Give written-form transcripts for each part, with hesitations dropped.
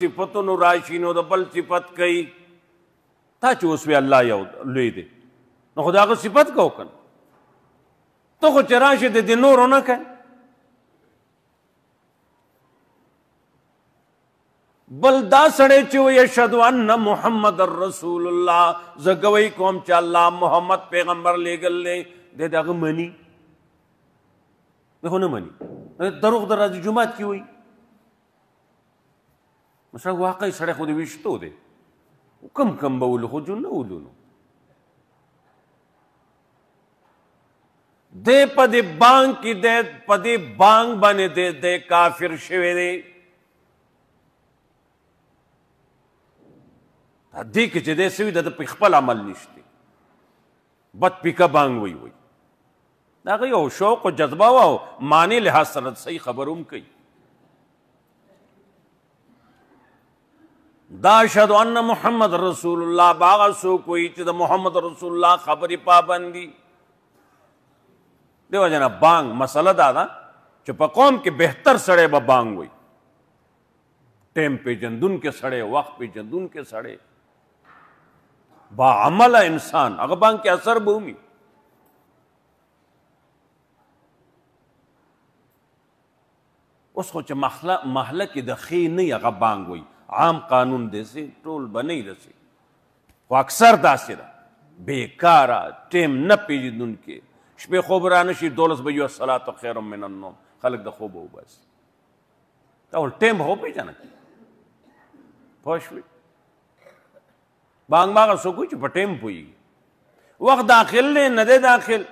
صفتونو راشي نو د بل صفت کوي تا چې اوس وی الله یو لوی دی نو خو د هغه صفت کو کنه ته خو چې راشي د دې نورو نه کوي بل دا سړی چې وایي اشهد ان محمد رسول الله زه ګوی کوم چې الله محمد پیغمبر لیږل دی دی د هغه مني دی خو نه مني دروغ د راځي جومات کې وایي مثلا واقعي سړی خو د ویشتو دی کم کم به ولو خو جو نه ولو نو دی په دې بانک کې دی په دې بانک باندې دی کافر شوی دی دې کې چې دی سوي د په خپل عمل نشته بد پیکه بانک وی د هغه یو شوق او جذبه و او معنی لحاظ سره صحیح خبر هم کوي دا اشهد ان محمد رسول الله باغ څوک وایي چې د محمد رسول الله خبرې پابندي دیو جنا بانګ مسله دا ده چې په قوم کې بهتر سړی به بانګ وایي ټیم پیژندونکی سړی وخت پیژندونکی سړی با عمله انسان هغه بانګ کې اثر به ومي اوس خو چې محله کې د ښې نه هغه بانګ وایي عام قانون دیسي ټول به نه رسي خو اکثر داسې ده بېکاره ټیم نه پېژندونکي شپې خوب رانشي 12 بجې الصلاة خیر من النوم خلک د خوبه وباسي دا ول ټیم به وپېژنه پوه شوې بانګ ماغه څوک وایي چې په ټیم پوهېږي وخت داخل دی نه دی داخل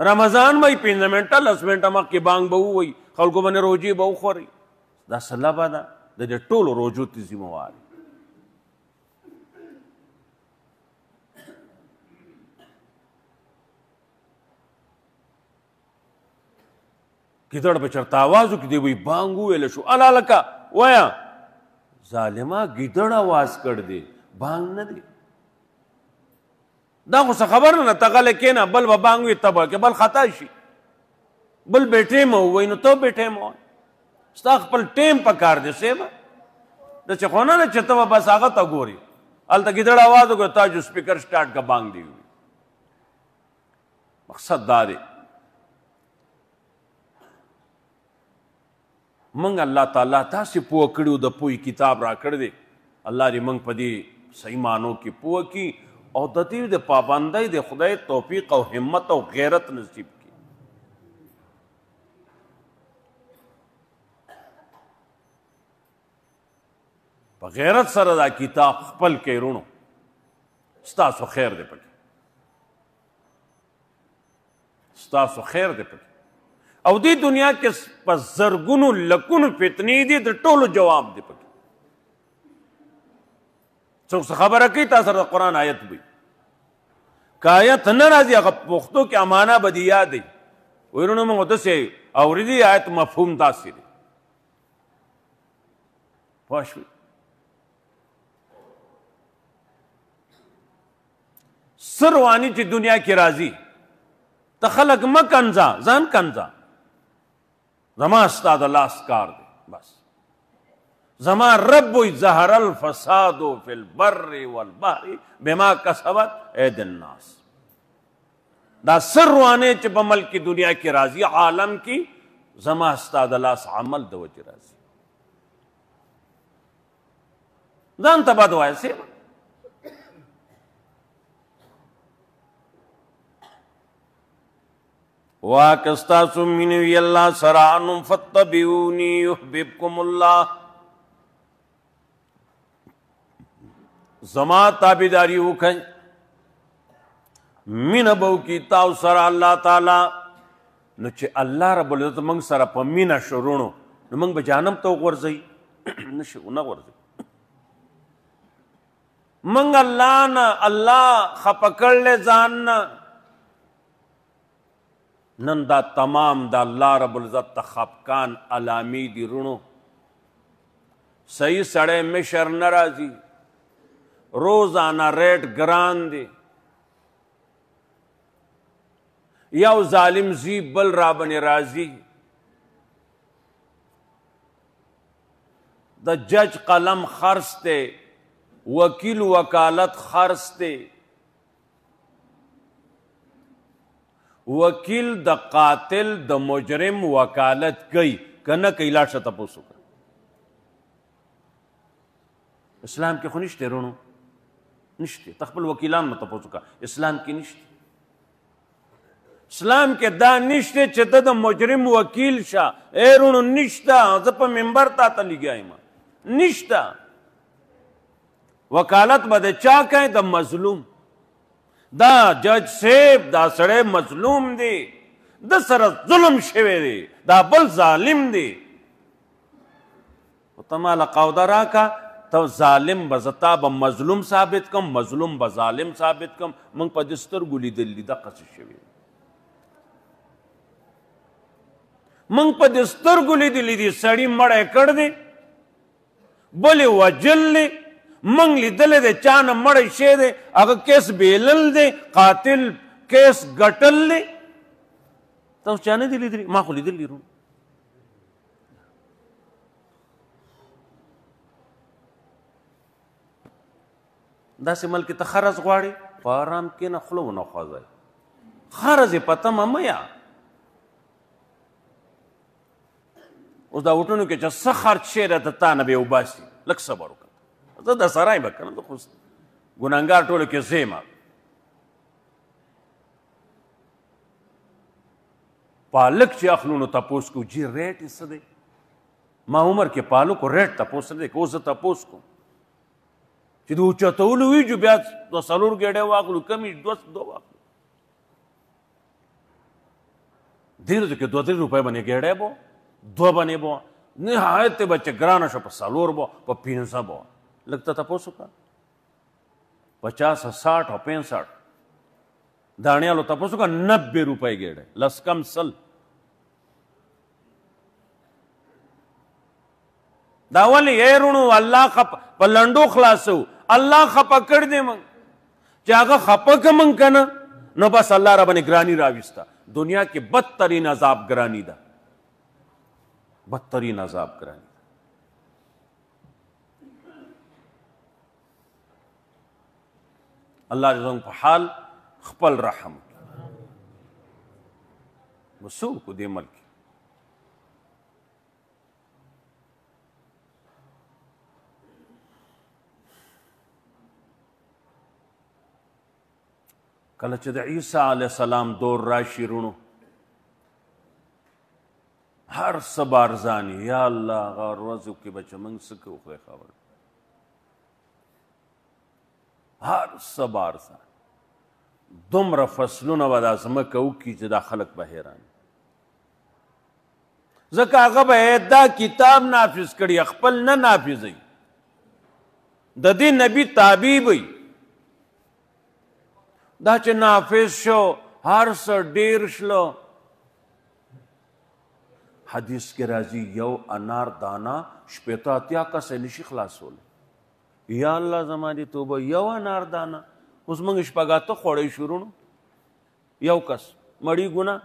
رمضان به یې 15 منټه 10 منټه مخکې بانګ به ووایي خلکو باندې روجې به وخورئ دا سلبه ده د دې ټولو روجو ته ذمہوار ګیدړ به چېرته آواز وکړي دی وایي بانګ وویله شو الا لکه وایه ظالمه ګیدړ آواز کړ دی بانګ نه دی دا خو څه خبر نه ته غلی کښېنه بل به بانګ وي ته به کې بل خطا شي بل بې ټیمه ووایي نو ته بې ټیمه وایي ستا خپل ټیم په کار دی سیبه د چې خو نه ده چې ته به بس هغه ته ګوري هلته ګیدړ آواز وکړه تا جو سپیکر سټارټ که بانګ دی وي مقصد دا دی موږ الله تعالی تاسې پوه کړي د پوهې کتاب را کړی دی الله دې موږ په دې صحیح معنو کې پوه کړي او د دې د پابندۍ د خدای توفیق او همت او غیرت نصیب کړي په غیرت سره دا کتاب خپل کې رونو ستاسو خیر دی پکې ستاسو خیر دی پکې او دې دنیا کې په زرګونو لکونو فتنې دي د ټولو جواب دی پکې څوک څه خبره کوي تا سره د قرآن آیت وي که آیت نه راځي هغه پښتو کې امانه به دې یاد دی وایي وروڼو موږ داسې اورېدي آیت مفهوم داسې دی پوه شوې څه رواني چې دنیا کې راځي ته خلک مه کنځه ځان کنځه زما ستا د لاس کار دی بس زما رب وی ظهر الفساد فی البر والبحر بما کسبت اید الناس دا څه روانې چې په ملک دنیا کې راځي عالم کې زما ستا د لاس عمل د وجې راځي ځان ته بد وایه سیبه واک ستاسو مینه وي الله سره نو فتبعوني يحببكم الله زما تابعداري وکړئ مینه به وکړي تاسو سره الله تعالی نو چې الله رب العزت موږ سره په مینه شروڼو نو موږ به جهنم ته وغورځوي نه غورځوي موږ الله نه الله خفه کړلی ځان نه نن دا تمام دا الله رب العزت ته خفقان علامې دي رونو صحیح سړی مشر نه راځي روزانه ریټ ګران دی یو ظالم زی بل را باندې راځي د جج قلم خرڅ دی، وکیل وکالت خرڅ دی. وکیل د قاتل د مجرم وکالت کوي که نه کوي؟ لاړ شه تپوس وکړه. اسلام کې خو نشته رونو، نشته. ته خپل وکیلان نه تپوس وکړه، اسلام کې نشته. اسلام کې دا نشته چې ته د مجرم وکیل شه. ای رونو نشته. زه په منبر تا ته لګیا یم، نشته. وکالت به د چا کوي؟ د مظلوم. دا جج صاحب دا سړی مظلوم دی، د سره ظلم شوی دی، دا بل ظالم دی. ته ماله قوده راکه، ته ظالم به زه تا به مظلوم ثابت کم، مظلوم به ظالم ثابت کم. موږ په دې سترګو لیدلي دقسې شوي، موږ په دې سترګو لیدلي دي. سړي مړی کړ دی، بل یې وجل دی. موږ لیدلی دی چا نه مړی شی دی، هغه کیس بیلل دی، قاتل کیس ګټل دی. تاسو چا نه دي لیدلي؟ ما خو لیدلي رو. داسې ملک ته خرڅ غواړي، په ارام کښېنه، خوله ونه خوځوئ. خرڅ یې په تمه مه یا. اوس دا وټونو کې چې څه خرڅ شی دی د تا نه به یې وباسي، لږ صبر وکړه. زه د سرای به که نه، زه خو ګناهګار ټولو کې زه یم. پالک چې اخلو نو تپوس کو جی ریټ یې څه دی؟ ما عمر کې پالکو ریټ تپوس نه دی که اوس زه تپوس کوم چې د اوچتولو ویجو بیا د څلور ګېډۍ واخلو، کمې دو واخلو. ډېرو کې 2-3 روپۍ باندې ګېډۍ به دو باندې به نهایت به چې ګرانه شو په 4 به په 15 به. لږ ته تپوس وکړه. 50 60 او 65 داڼیالو تپوس وکړه 90 روپۍ ګېډۍ، لس کم 100. دا ولې ای رونو الله په لنډو خلاصو؟ الله خپه کړ دی موږ چې هغه خپه که موږ که نه نو بس الله را باندې ګراني راویسته. دنیا کې بدترین عذاب ګراني ده، بدترین عذاب ګراني. الله دې زموږ په حال خپل رحم وکړي. څه وکړو دې ملک؟ کله چې د عیسی علیه السلام دور راشي رونو، هر څه به ارزاني. یا الله هغه ورځو کې به چې موږ څه کوو خدای خبر، هر څه به ارزان. دومره فصلونه به دا ځمکه وکړي چې دا خلک به حیران. ځکه هغه به دا کتاب نافظ کړي، خپل نه نافظوي، د دې نبي تابع وي. دا چې نافذ شو هر څه ډیر شلو. حدیث کې راځي یو انار دانا 80 کسه نشي خلاصولی. یا الله زما دې توبه، یو انار دانا اوس موږ شپږاته خوړی شروع نو یو کس مړی ګناه.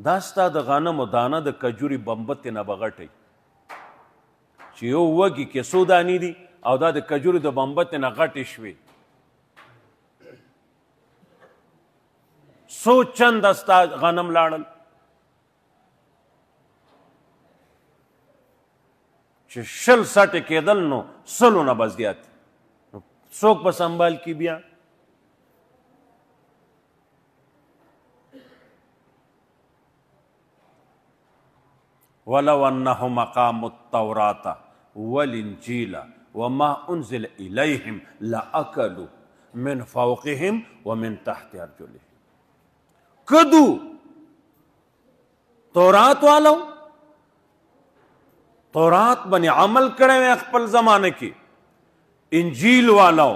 دا ستا د غنمو دانه د کجوري بمبتې نه به غټئ چې یو وږي کې څو دانې دي او دا د کجوري د بمبتې نه غټې شوې. څو چنده ستا غنم لاړل چې 60 سټې کېدل نو 100 نه به زیات. څوک به سنبال کی بیا؟ ولو انهم اقاموا التوراة والانجيل وما انزل اليهم لاكلوا من فوقهم ومن تحت ارجلهم. کدو تورات والو تورات بنی عمل کړی وی خپل زمانه کې، انجیل والو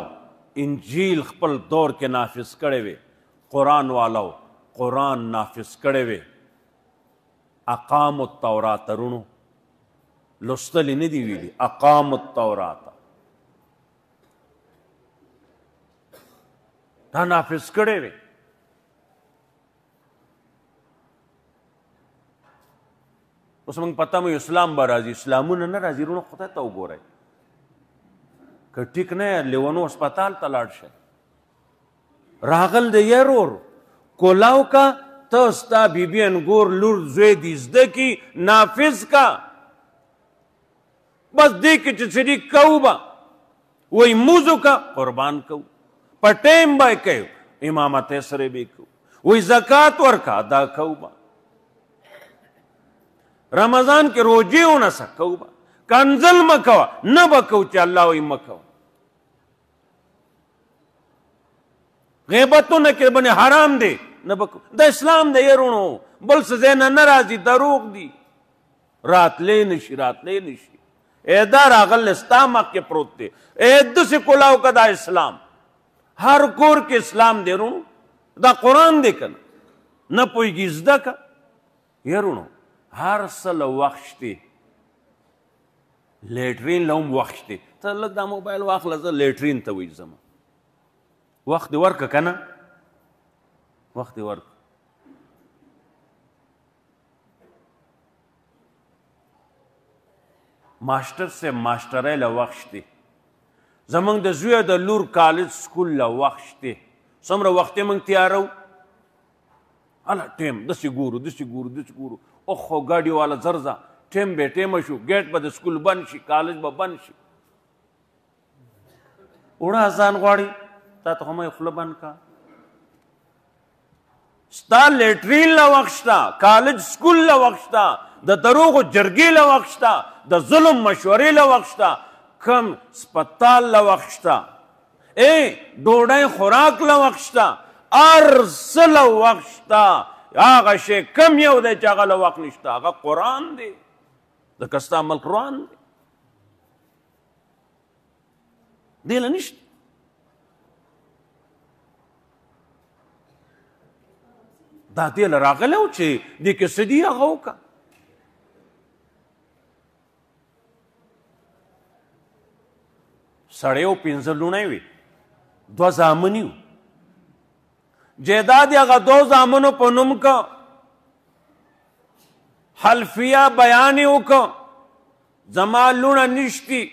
انجیل خپل دور کې نافذ کړی وی، قرآن والو قرآن نافذ کړی وی. اقام التورات رونو لستلی نه دی ویلي، اقام التورات دا نافذ کړی وی. اوس موږ پته مو اسلام به راځي، اسلامونه نه راځي. وروڼو خدای ته وګورئ، که ټیک نه یې لیونو هسپتال ته لاړ شئ. راغل دی یرور کولاو کا ته ستا بیبي انګور لور زوی دې زده کي نافظ کا. بس دې کې چې شریک کوو به وایي موزو کا قربان کوو، په ټیم به یې کوو، امامت یې سره به یې کوو، وایي زکات ورکه ادا کوو به، رمضان کې روجې ونسه کوو به، کنځل مه کوه نه به کوو چې الله وایي مه کوه. غیبتونه کې باندې حرام دی نه به کوو. د اسلام د یرونو بل څه ځای نه نه راځي، دروغ دي، راتلی نشي راتلی نشي. ای دا راغلی ستا مخکې پروت دی، ای داسې کولاو که دا اسلام. هر کور کې اسلام دی رونو، دا قرآن دی که نه پوهېږي زده که. یرونو هر څه له وخت شتې، لیټرین له هم وخت شتې. ته لږ دا موبایل واخله، زه لیټرین ته وایي ځم. وخت دې ورکه که نه، وخت دې ورکه. ماسټر صاحب ماسټرۍ له وخت شتې، زمونږ د زوی د لور کالج سکول له وخت شتې. څومره وخت یې موږ تیارو، هله ټیم داسې ګورو داسې ګورو داسې ګورو. اوخو ګاډي والا زر ځه، ټیم بې ټیمه شو، ګیټ به د سکول بند شي، کالج به بند شي. اوړه اذان غواړي، تا ته خو مه یې خوله بند کا. ستا لیټرین له وخت شته، کالج سکول له وخت شته، د دروغو جرګې له وخت شته، د ظلم مشورې له وخت شته، کم سپتال له وخت شته، ډوډۍ خوراک له وخت شته، هر څه له وخت شته. هغه شی کم یو دی چې هغه له وخت نشته، هغه قرآن دی. ځکه ستا ملک روان دی، دې له نشته. دا دې له راغلی و چې دې کې څه دي هغه وکړه. سړی و 5 لوڼی وي، 2 زامني وو. جیداد یې هغه 2 زامنو په نوم که، حلفیه بیان یې وکړه زما لوڼه نشتي.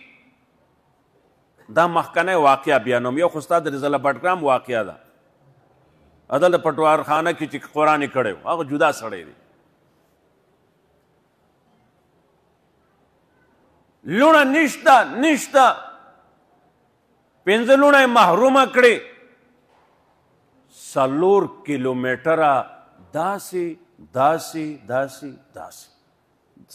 دا مخکنی واقعه بیانوم، یو خو ستا د رضا بټګرام واقعه ده، عدل پټوار خانه کې چې قرآن یې کړی و، هغه جدا سړی دی. لوڼه نشته نشته، 5 لوڼه یې محرومه کړې. 4 کیلومیټره داسې داسې داسې داسې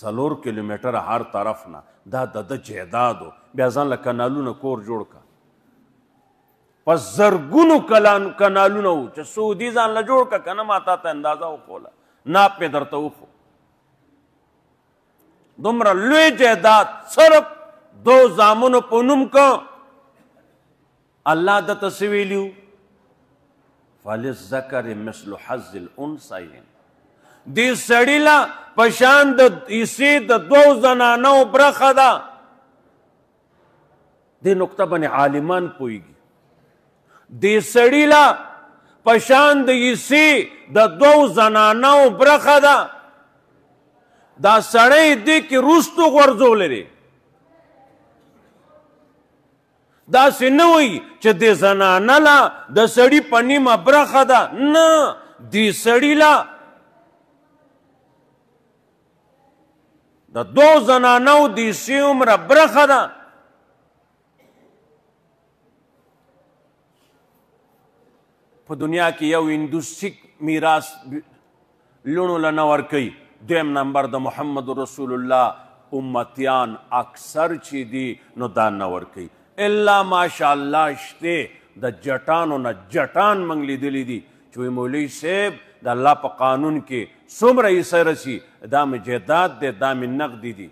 4 کیلومیټره هر طرف نه، دا د جیداد و. بیا ځان له کنالونه کور جوړ که، په زرګونو کنالونه وو چې سعودي ځان له جوړ که که نه. ما تا ته اندازه وښوله، ناپ مې درته وښو. دومره لوی جیداد صرف 2 زامنو په نوم که. الله دته څه ویلي وو؟ فللذکر مثل حظ الانثیین. دې سړي له په شان د حصې د 2 زنانو برخه ده. دې نقطه باندې عالمان پوهېږي. دې سړي له په شان د حصې د 2 زنانو برخه ده. دا سړی دې کې وروستو غورځولی دی. داسې نه وایي چې دې زنانه له د سړي په نیمه برخه ده، نه، دې سړي له د 2 زنانو د حصې عمره برخه ده. په دنیا کې یو هندوستیک میراث لوڼو له نه ورکوي. 2م نمبر د محمد رسول الله امتیان اکثر چې دي نو دا نه ورکوي. الا ماشاءالله شته د جټانو نه جټان موږ لیدلی دي چې وایي مولوي صاحب د الله په قانون کې څومره حصه رسي، دا مې جیداد دی، دا مې نقدي دي.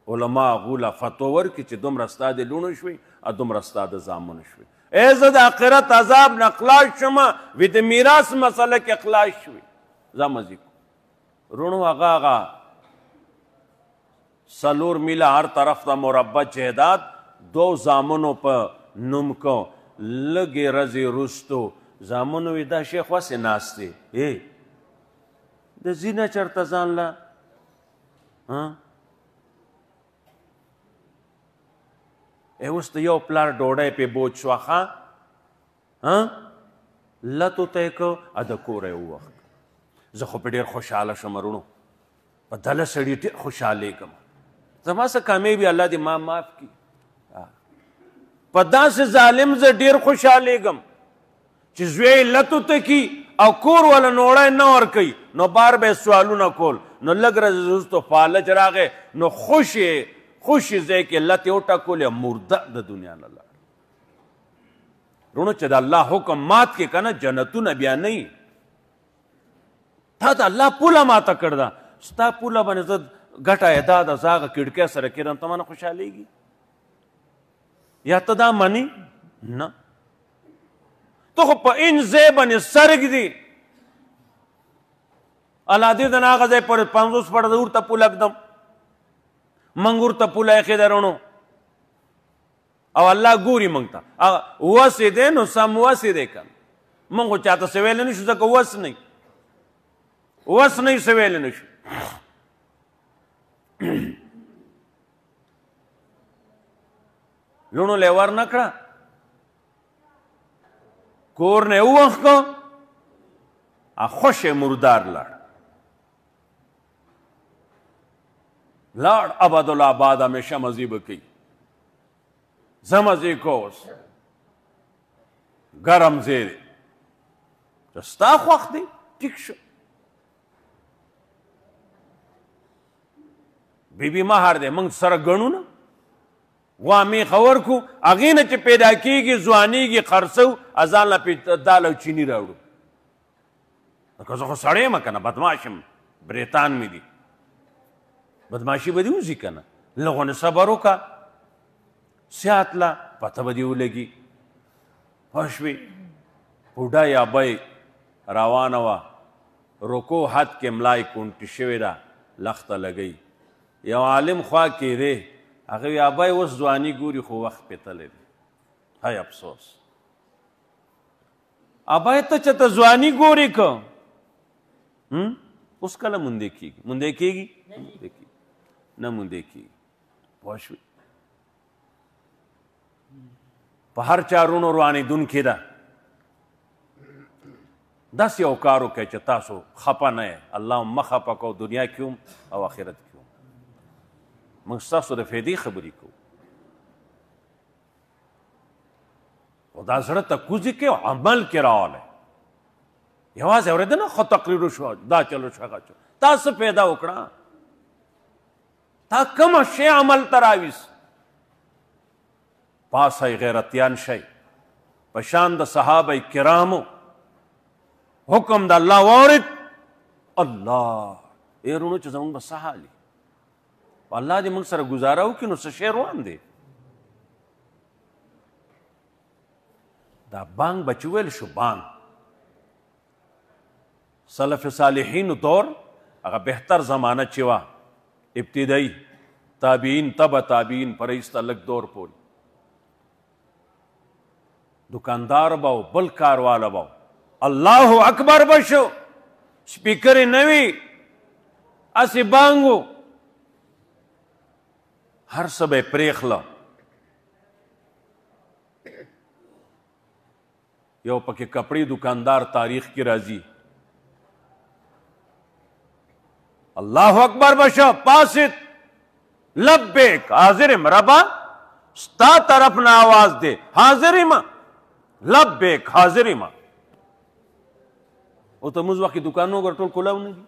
علما غوله فتوا ورکړي چې دومره ستا د لوڼو شوي او دومره ستا د زامنو شوي. ای زه د آخرت عذاب نه خلاص شومه، وي د میراث مسله کې خلاص شوي. ځه مزي رونو هغه 4 میله هر طرف ته مربع جیداد 2 زامنو په نوم کو. لږې ورځې وروستو زامنو وي دا شیخ وسې ناست دی، د ځي نه چېرته ځان له اوس د یو پلار ډوډۍ پې بوج شوه ښه لتو ته یې که د کوره یې ووخت زه خو پې ډېر خوشحاله شم وروڼو په دله سړي ډېر خوشحالېږم زما څه کمی وي الله دې ما معاف کړي په داسې ظالم زه ډېر خوشحالېږم چې زوی یې لتو ته کي او کور والا نوړی نه ورکوي نو بار به یې سوالونه کول نو لږ ورځې وروسته فالج راغی نو خوشې ځای کې لتې وټکولې مرده د دنیا نه لاړ وروڼو چې د الله حکم مات کې که نه جنتونه بیا نه وي تا د الله پوله ماته کړ ده ستا پوله باندې زه ګټه یې دا ده زه هغه کړکۍ سره کېدم ته مانه خوشحالېږي یا ته دا مني نه ته خو په این ځای باندې سر ږدي الله دې د هغه ځای پورې 50 پړه د ورته پوله ږدم موږ ورته پوله ایښې ده وروڼو او الله ګوري موږ ته وس یې دی نو سم وس یې دی که موږ خو چاته څه ویلی نه شو ځکه وس نه وس نه څه ویلی نه شو لوڼو لی ور نه کړه کور نه یې ووښکه خوش مردار لاړ ابدالآباد همیشه مزې به کوي زه مزې کو اوس ګرم ځای دی چې ستا خوښ دی ټیک شو بیبي مهر دی موږ سره ګڼو نه غوامې خور کو هغې نه چې پیدا کېږي ځوانېږي خرڅو ځان له دال او چیني راوړو که زه خو سړی یم که نه بدماش یم بریتان مې دي بدماشي به دې وځي که نه لږونه صبر وکړه سیات له پته به دې ولګي پوه شوې بوډا یا بی روانه وه رکو حد کې ملای کونټي شوې ده لخته لګوي یو عالم خوا کې دی هغه وی ابی اوس ځواني ګوري خو وخت پې تللی دی هی افسوس ابی ته چې ته ځواني ګورې که اوس کله موندې کېږي موندې کېږي نه موندې کېږي پوه شوې په هر چا رونو روانېدونکې ده داسې یو کار وکړئ چې تاسو خفه نه یې الله هم مه خفه کو دنیا کې هم او آخرت کې هم موږ ستاسو د فایدې خبرې کوو خو دا زړه ته کوزې کې عمل کې راوالی یوازې اورېده نه خو تقریر شو دا چلو شو هغه چلو تا څه پیدا وکړه تا کومه شی عمل ته راویست پاسئ غیرتیان شئ په شان د صحابه کرامو حکم د الله واورید الله ای رونو چې زموږ به څه حال وي الله دې موږ سره ګزاره وکړي نو څه شی روان دی دا بانګ به چې ویل شو بانګ سلف صالحینو دور هغه بهتر زمانه چې وه ابتدایي تابعین تبع تابعین پر ایسته لږ دور پورې دکاندار به و بل کارواله به الله اکبر به شو سپیکرې نه وي هسې بانګ و هر څه به یې پرېښله یو پکې کپړې دکاندار تاریخ کې راځي الله اکبر بشه پاسد لبیک حاضر یم ربا ستا طرف نه آواز دے حاضر یم لبیک حاضر یم او ته موږ وخت دکانونو ګر ټول کولاو نه دي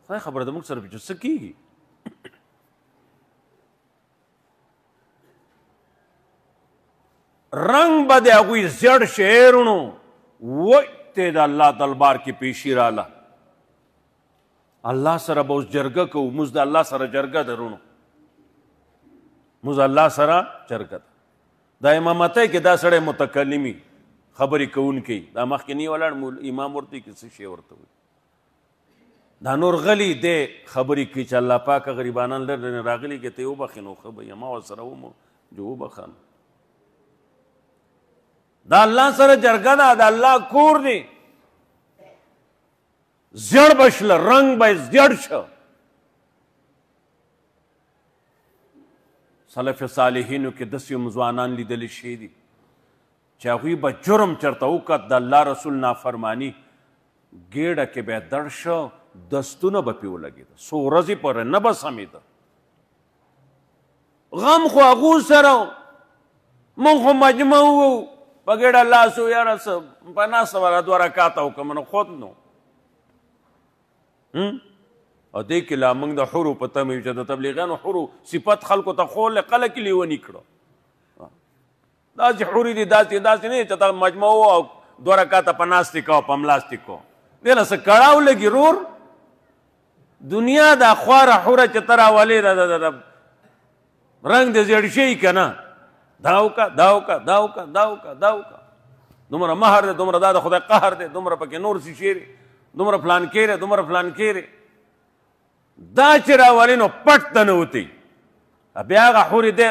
خدای خبره ده موږ سره چې څه کېږي رنگ به د هغوی زیړ شعرونو وای ته د الله دربار کې پیشي راله الله سره به اوس جرګه کوو موږ د الله سره جرګه ده رونو موږ الله سره جرګه ده دا امامتۍ کې دا سړی متکلمي خبرې کوونکی دا مخکې نه ولاړ امام ورته کې څه شی ورته وایي دا نور غلی دی خبرې کوي چې الله پاکه غریبانان لرې راغلي کې ته یې وبخې نو ښه به یم ما ورسره ومو چې وبخه دا الله سره جرګه ده د الله کور دی زیړ بشله رنگ به زیړ شه. سلف صالحینو کې داسې ځوانان لیدلی شوي دي چې هغوی به جرم چېرته وکړ، د الله رسول نافرماني، ګېډه کې به یې دړ شه، دستونه به پرې ولګېده، څو ورځې پورې نه به سمېده. غم خو هغو سره مونږ خو مجمع وو، په ګېډه لاس و، یاره څه په ناسته به را 2 رکاته وکړم، نو خود نو. او دې کې لا موږ د حورو په تمه یو چې د تبلیغیانو حورو صفت خلکو ته خول قله کې لیوني کړو. داسې حورې دي، داسې نه چې ته مجمع وو او 2 رکاته په ناستې کو په ملاستې کو، دې له څه کړاو لګي رور. دنیا دا خواره حوره چې ته راولې رنګ دې زیړ شي که نه، دا وکړه دا وکړه دا وکړه دا وکړه دا وکړه، دومره مهر دی، دومره دا د خدای قهر دی، دومره پکې نور شیشې دی، دومره فلان کې دی، دومره فلان کې دی. دا چې راولې نو پټ ته نوتی، بیا هغه حورې دی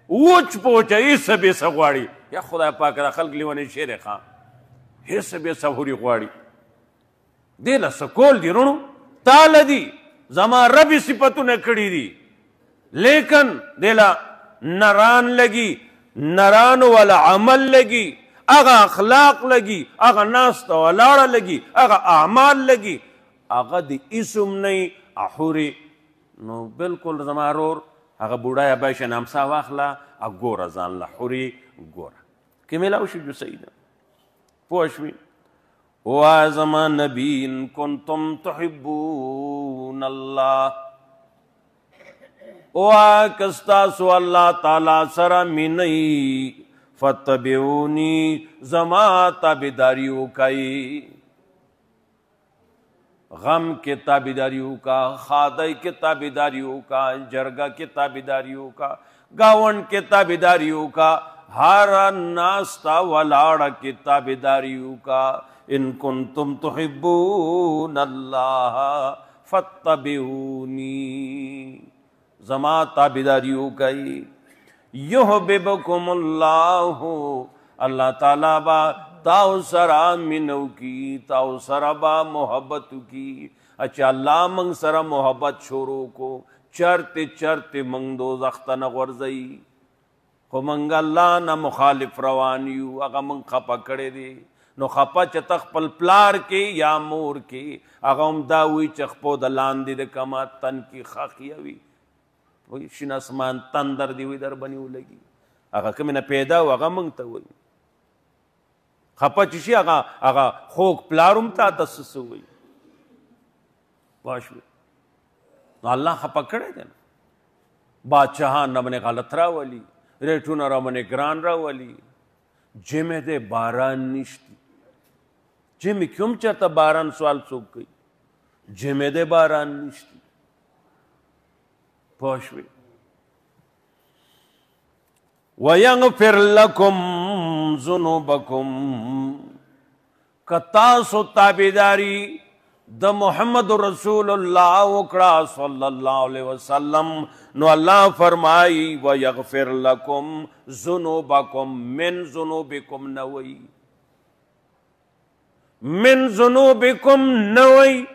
وچ په وچه هېڅ بېڅه غواړي. یا خدای پاک دا خلک لیونی شی دی ښه، هېڅ بېڅه حورې غواړي. دې له څه کول دي رونو، تاله دي زما ربې صفتونه کړي دي، لیکن دې له نران لګي، نرانو والا عمل لګي، هغه اخلاق لګي، هغه ناسته ولاړه لګي، هغه اعمال لګي، هغه د اسم نه حورې. نو بلکل زما رور هغه بوډای ابای شه نامسا واخله، ګوره ځان له حورې ګوره که میلاو شي جو صحیح ده. پوه شوې؟ وایه زما نبي ان کنتم تحبون الله، وایه که ستاسو الله تعالی سره مینئ، فتبعونی زما تابعداري وکئ. غم کے تابعداریوں کا، خادی کے تابعداریوں کا، جرگہ کے تابعداریوں کا، گاون کے تابعداریوں کا، ہر ناستا ولاڑ کے تابعداریوں کا. ان کنتم تحبون اللہ فاتبعونی، زما تابعداریوں کا. یحببکم اللہ، اللہ تعالیٰ با تاو سرا منو کی، تاو سرا با محبت کی. اچھا اللہ منگ سرا محبت شروع کو، چرتے چرتے منگ دوزخ تا نغورزئی. خو منگ اللہ نا مخالف روانیو، اگا منگ خپا کڑے دے. نو خپا چا تخپل پلار کے یا مور کے، اگا ام داوی چخپو دلان دے کما تن کی خاقیوی، وی شن اسمان تندر دیوی در بنیو لگی. اگا کمی نا پیدا ہو اگا منگ تا ہوئی خپا چشی اگا خوک پلارم تا دسسو ہوئی. باشوی نو اللہ خپا کڑے دینا. بادشاہان نمنے غلط را ولی، ریٹونا را منے گران را ولی. جمع دے باران نشتی، جمع کیوں چاہتا باران سوال سوک گئی، جمع دے باران نشتی. باشوی وَيَغْفِرْ لَكُمْ ذُنُوبَكُمْ، کتاسو تابیداری د محمد رسول اللہ وکڑا صلی اللہ علیہ وسلم، نو اللہ فرمائی وَيَغْفِرْ لَكُمْ ذُنُوبَكُمْ، من ذنوبکم نوئی، من ذنوبکم نوئی.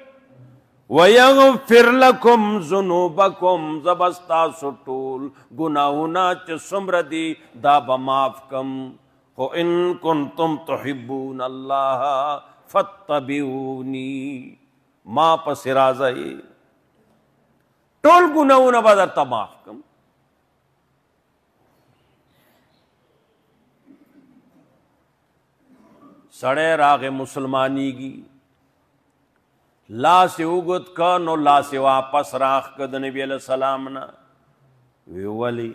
وَيَغْفِرْ لَكُمْ ذُنُوبَكُمْ، زبستا سٹول گناہونا چ سمردی دا بماف کم. خو ان کنتم تحبون اللہ فاتبعونی، ما پس رازئی ٹول گناہونا بدر تماف کم. سڑے راغ مسلمانی گی، لاس اوگت کا نو لاس واپس راخ کد نبی علیہ السلام نا. وی ولی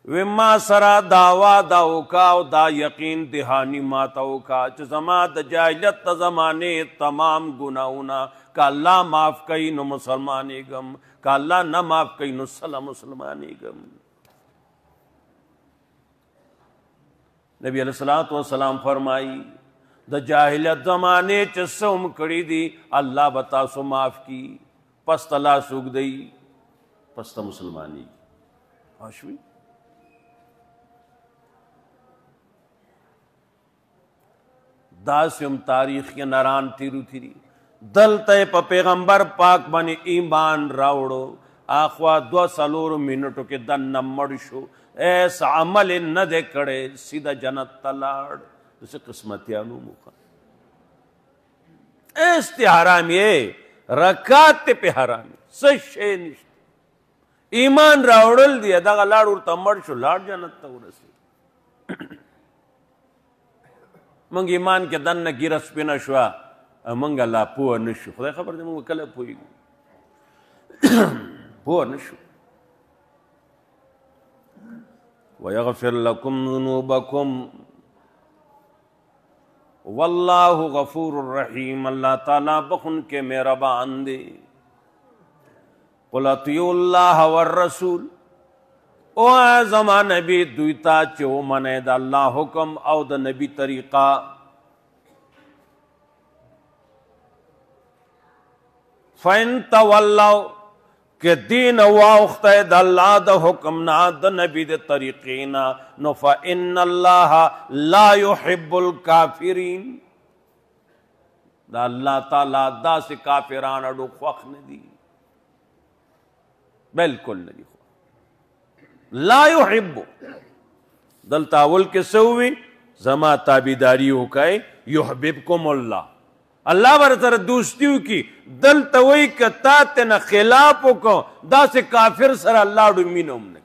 وی ما سرا دعوا داوکا دا یقین دہانی ماتاوکا چھ زما دا جاہلیت تا زمانے تمام گناہونا کا اللہ معاف کئی نو مسلمانی گم، کا اللہ نہ معاف کئی نو سلا مسلمانی گم. نبی علیہ السلام فرمائی دا جاہلیت زمانے چسوم کڑی دی اللہ بتاسو معاف کی، پس تلا سوگ دی، پس تا مسلمانی. آشوی داسم تاریخ کې نران تیرو تیری دلته په پیغمبر پاک باندې ایمان راوړو اخوا 2 منټو کې دنه مړ شو ایس عمل نه دی کړی سیده جنت ته لاړ داسې قسمتیانو موخه ایس تی حرام یې رکات تی پې حرام یې څه شی نشته ایمان راوړل دی دغه لاړ ورته مړ شو لاړ جنت ته ورسېد موږ ایمان کې دننه ګیره سپینه شوه موږ لا پوه نه شو خدای خبر دی موږ کله پوهېږو پوه نه شو ویغفر لکم ذنوبکم واللہ غفور الرحیم اللہ تعالیٰ بخن کے مہربان دے قل اطیعوا اللہ والرسول او زما نبی دویتا چو منه د الله حکم او د نبی طریقہ فین تولوا کہ دین واخته د الله د حکم نا د نبی د طریقینا نو فإن الله لا يحب الكافرین دا اللہ تعالی دا سے کافران اڈو خوخ ندی بالکل ندی لا يحب دلتا اول کے سووی زما تابیداری ہو کئے یحببکم اللہ اللہ بر سر دوستیو کی دلتا وی کتا تینا خلافو کو دا سے کافر سر اللہ ڈو مینوم نک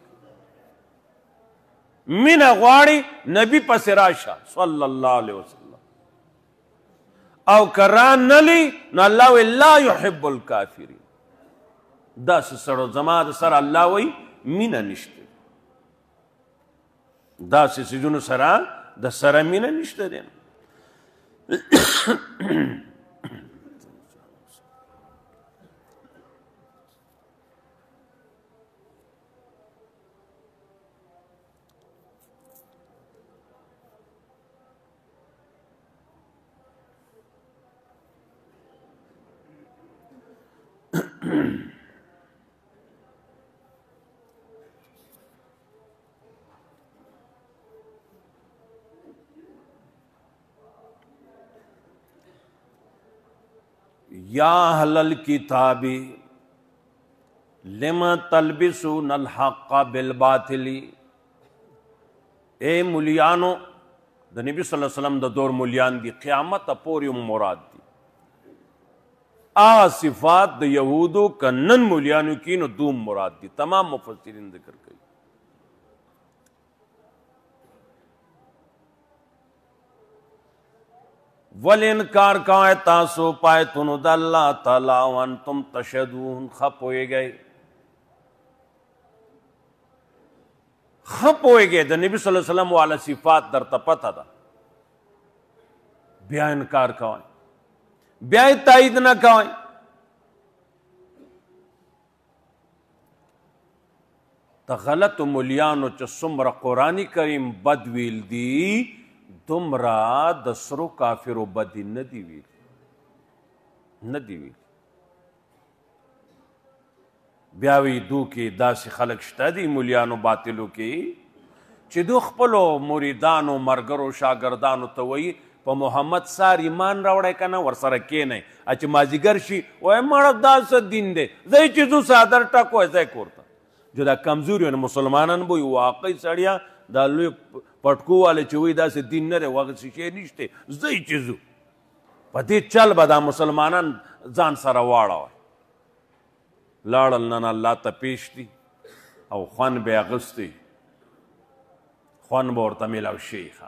مین غواری نبی پس راشا صلی اللہ علیہ وسلم او کران نلی نو اللہ وی لا يحب الکافرین دا سے سر زما سر اللہ وی مین نشتے دا سے سجن سرا دا سرا مینه نشته دی یا اہل الکتاب لما تلبسون الحق بالباطل اے مولیانو دا نبی صلی اللہ علیہ وسلم دا دور مولیان دی قیامت پوری مراد دی صفات دا یہودو کنن مولیانو کی نو دوم مراد دی تمام مفسرین ذکر کئی والانکار کائے تاسو پائے تنو دا اللہ تعالیٰ وانتم تشہدون خپ ہوئے گئے دا نبی صلی اللہ علیہ وسلم والا صفات در تپتا دا بیا انکار کائے بیا تائید نہ کائے تا غلط مولیانو چا سمر قرآنی کریم بدویل دی دمرا دسرو کافر و بدی ندی ویل بیاوی دو کی دا سی خلق شتا دی مولیانو باطلو کی چی دو خپلو مریدانو مرگرو شاگردانو توئی پا محمد سار ایمان راوڑے کنا ورسر کینے اچھ مازیگر شی وی مرد دا سا دین دے زی چیزو سادر ٹکو ہے زی کورتا جو دا کمزوری ہونے مسلمانان بوئی واقعی سڑیا دا لوی پٹکو والے چوئی دا سے دین نرے وقت سیشے نشتے زی چیزو پا دی چل با دا مسلمانان زان سر وارا ہوئی لارل نانا اللہ تا پیش دی او خوان بے اغسطی خوان بورتا ملاو شیخا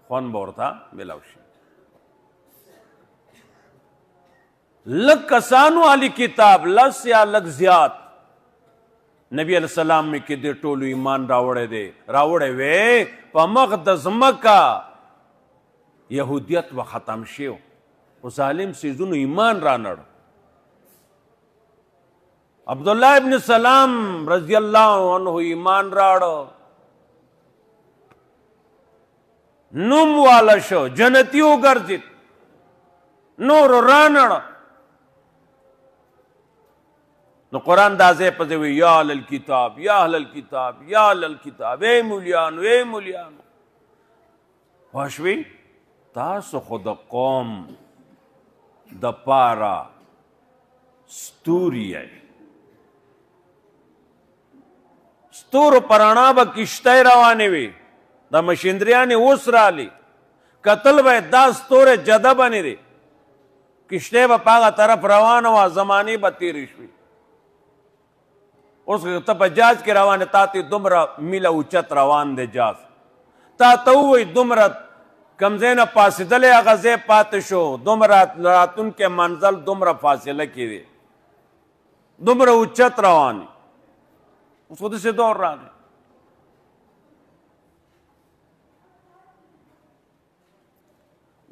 خوان بورتا ملاو شیخ لگ کسانو علی کتاب لس یا لگ زیاد نبی علیہ السلام میں کہ دے ٹولو ایمان راوڑے وے پا مقدس مکہ یہودیت و ختم شیو و ظالم سیزونو ایمان رانڑ عبداللہ ابن سلام رضی اللہ عنہ ایمان راڑو نم والا شو جنتیو گرزت نور رانڑ نو قرآن دازے پزوی یا اہل الکتاب یا اہل الکتاب یا اہل الکتاب اے مولیانو پوه شوې تاسو خو د قوم د پاره ستوري یې ستورو په رڼا به کشتۍ روانې وي د مشیندریانې اوس رالي کتل به دا ستوری جده بنې دی کشتۍ به په هغه طرف روانه وه زمانې به تېرې شوې اوس ته په جاز کې روان تا ته دومره میله اوچت روان دی جاز تا ته ووایي دومره کم ځای نه پاسېدلی هغه ځای پاتې شو دومره راتلونکی منزل دومره فاصله کې دی دومره اوچت روان دی اوس خو داسې دور راغی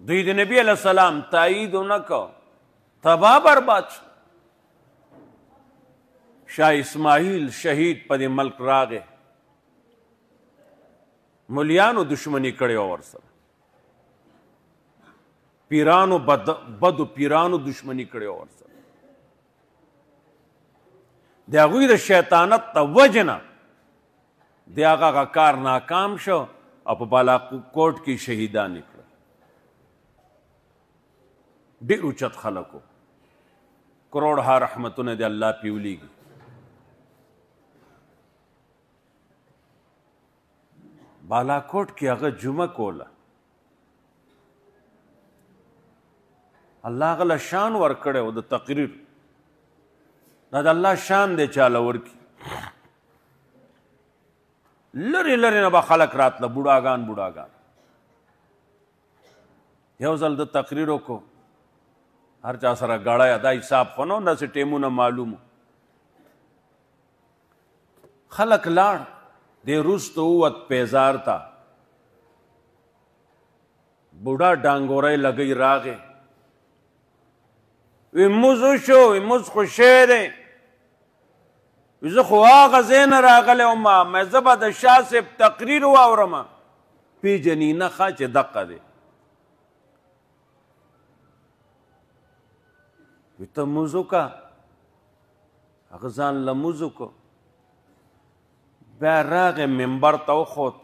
دوی د نبی علیه السلام تایید ونه کو تباه برباد شو شاه اسماعیل شهید په دې ملک راغی مولیانو دشمني کړې وه ورسره پیرانو بدو پیرانو دشمني کړې وه ورسره د هغوی د شیطانت د وجې نه د هغه کار ناکام شو او په بالاکوټ کې شهیدان یې کړل ډېر اوچت خلکو کروڑها رحمتونه د الله پې ولیږي بالاکوټ کې هغه جمعه کوله الله هغه له شان ورکړی و د تقریر دا د الله شان دی چاله ورکي لرې لرې نه به خلک راتله بوډاګان یو ځل د تقریر وکړو هر چا سره ګړی دا حساب خو نه داسې ټیمونه معلومو خلک لاړ دی وروسته ووت پیزار ته بوډا ډانګوری لګی راغی وی موز وشو وی موز خو شی دی وی زه خو هغه ځای نه راغلی وم زه به د شاه صاحب تقریر واورم پیژني نه ښه چې دقه دی وی ته موز وکړه هغه ځان له موز وکړو بیا راغی منبر ته وخوت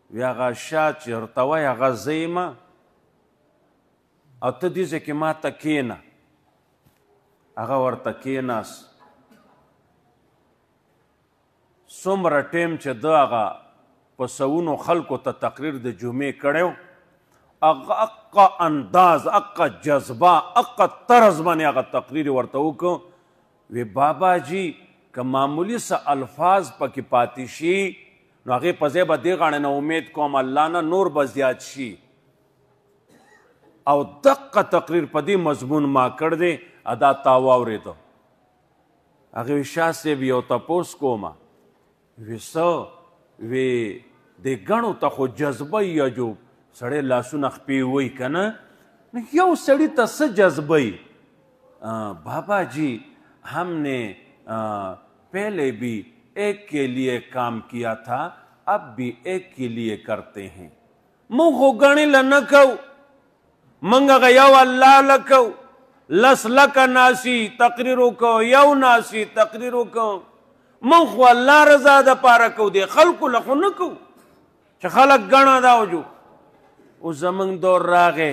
وی هغه شاه چې ورته وایي هغه زه یم او ته دې ځای کې ما ته کښېنه هغه ورته کښېناست څومره ټیم چې ده هغه په سوونو خلکو ته تقریر د جمعې کړی و هغه اقا انداز اقا جذبه اقا طرز باندې هغه تقریر ورته وکړو وی بابا جی که معمولی څه الفاظ پکې پاتې شي نو هغې په ځای به دې غاڼې نه امید کوم الله نه نور به زیات شي او دقه تقریر په دې مضمون ما کړ دی ادا تا واورېده هغې وی شاه صاحب یو تپوس کومه وی څه وی دې ګڼو ته خو جذبه یا جو سړی لاسونه خپې وی که نه یو سړي ته څه جذبه بابا جی ہم نے پہلے بھی ایک کے لیے کام کیا تھا اب بھی ایک کے لیے کرتے ہیں مونږ خو ګڼې له نه کوو مونږ هغه یو الله له کوو لس لکه ناسي تقریر وکړو یو ناسي تقریر وکړو مونږ خو الله رضا دپاره کوو دې خلکو له خو نه کوو چې خلک ګڼه دا وجو اوس زمونږ دور راغی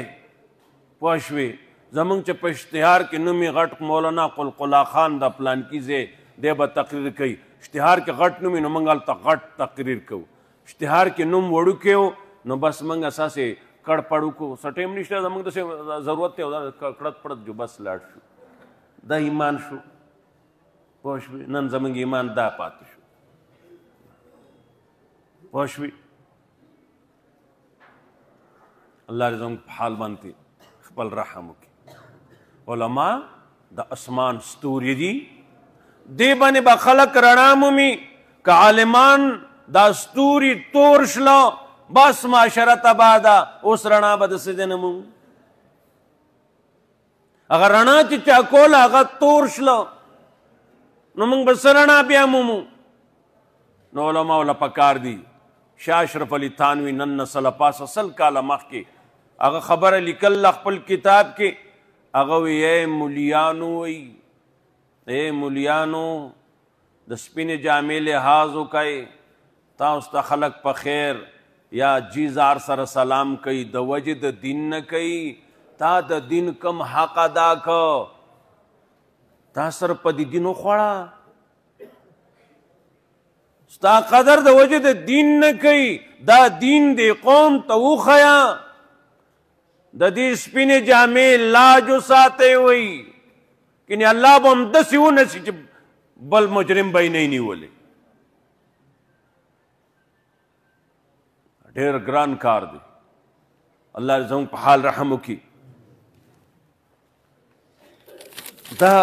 پوه شوې زمونږ چې په اشتهار کې نوم یې غټ مولانا قلقلا خان د پلانکي ځای دی به تقریر کوي اشتهار کې غټ نوم نو موږ هلته غټ تقریر کوو اشتهار کې نوم وړوکی و نو بس موږ اساسې کړ پړ وکړو څه ټیم نشته زموږ داسې ضرورت دی کړت پړت جو بس لاړ شو دا ایمان شو پوه شوې نن زموږ ایمان دا پاتې شو پوه شوې الله دې زموږ په حال باندې خپل رحم وکړي علما د اسمان ستوري دي دې باندې به خلک رڼا مومي که عالمان دا ستوري تور شله بس معاشره تباه ده اوس رڼا به د څه دی نه مومو هغه رڼا چې چا کوله هغه تور شله نو موږ به څه رڼا بیا مومو نو علماو له پکار دي شاه اشرف علي تھانوي نن نه سله پاسه سل کاله مخکې هغه خبره لیکل خپل کتاب کې هغه وی اے مولیانو وی اے مولیانو د سپینې جامې لحاظ وکئ تاسو ته خلک په خیر یا جیزار سره سلام کوي د وجې د دین نه کوي تا د دین کم حق ادا که تا سره په دې دین وخوړه ستا قدر د وجې د دین نه کوي دا دین دی قوم ته وښیه د دې سپینې جامې لاج وساتئ وی کنې الله به همداسې ونسي چې بل مجرم به یې نه نیولی ډېر ګران کار دی الله زموږ په حال رحم وکړي دا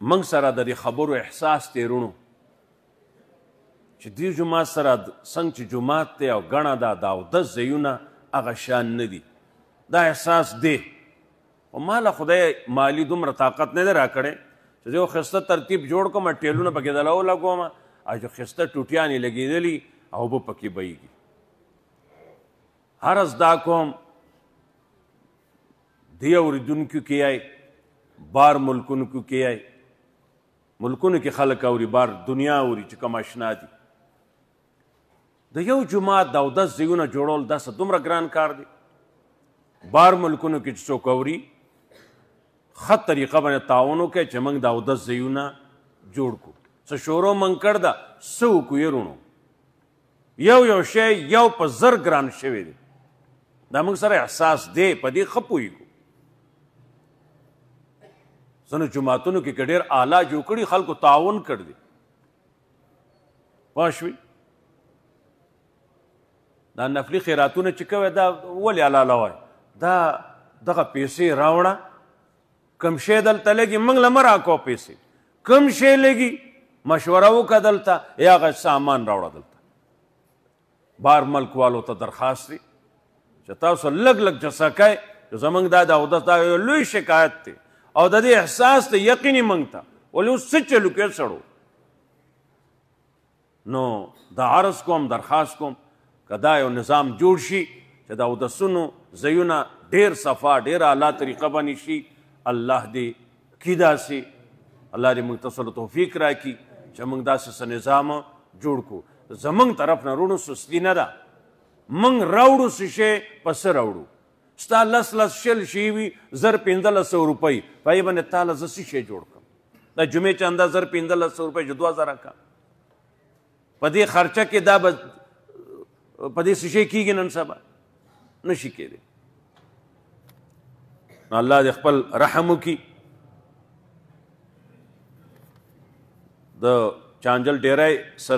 موږ سره د دې خبرو احساس دی رونو چې دې جومات سره څنګه چې جومات دی او ګڼه ده د اودس ځایونه هغه شان نه دي دا احساس دی خو ما له خدای مالي دومره طاقت نه دی راکړی چې زه یو ښایسته ترتیب جوړ کړم ټیلونه پکې دله ولګوم او چې ښایسته ټوټیانې لګېدلي او اوبه پکې بهیږي هر زده کوم دې اورېدونکو کې یای بار ملکونو کې یای ملکونو کې خلک اوري بار دنیا اوري چې کوم اشنا دي د یو جومات د اودس ځایونه جوړول دا څه دومره ګران کار دی بار ملکونو کې چې څوک اوري ښه طریقه باندې تعاون وکړئ چې موږ د اودس ځایونه جوړ کړو څه شورو موږ کړ ده څه وکړو یې رونو یو شی یو په زر ګران شوی دی دا موږ سره احساس دی په دې ښه پوهېږو ځینو جوماتونو کې که ډېر اعلی جوړ کړي خلکو تعاون کړ دی پوه شوي دا نفلي خیراتونه چې کوی دا ولې علاله وایي دا دغه پیسې راوړه کم شی دلته لګي موږ له مه راکوه پیسې کم شی لګي مشوره وکړه دلته یا هغه سامان راوړه دلته بار ملک والو ته درخواست دی چې تاسو لږ لږ جسه کوئ چې زموږ دا د اودس دا یو لوی شکایت دی او د دې احساس ته یقیني موږ ته ولې اوس څه چلو کې سړو نو دا عرض کوم درخواست کوم که دا یو نظام جوړ شي چې د اودسونو ځایونه ډېر صفا ډېر اعلی طریقه باندې شي الله دې کي داسې الله دې موږ ته صلح توفیق راکړي چې موږ داسې څه نظام جوړ کړو زموږ طرف نه رونو سستي نه ده موږ راوړو څه شی په څه راوړو ستا لس شل شي وي 1500 روپۍ په هغې باندې تا له زه څه شی جوړ کړم د جمعې چنده 1500 روپۍ چې 2000 کا په دې خرچه کې دا به په دې څه شی کېږي نن سبا نشي کېدی نو الله دې خپل رحم وکړي د چانجل ډیری سر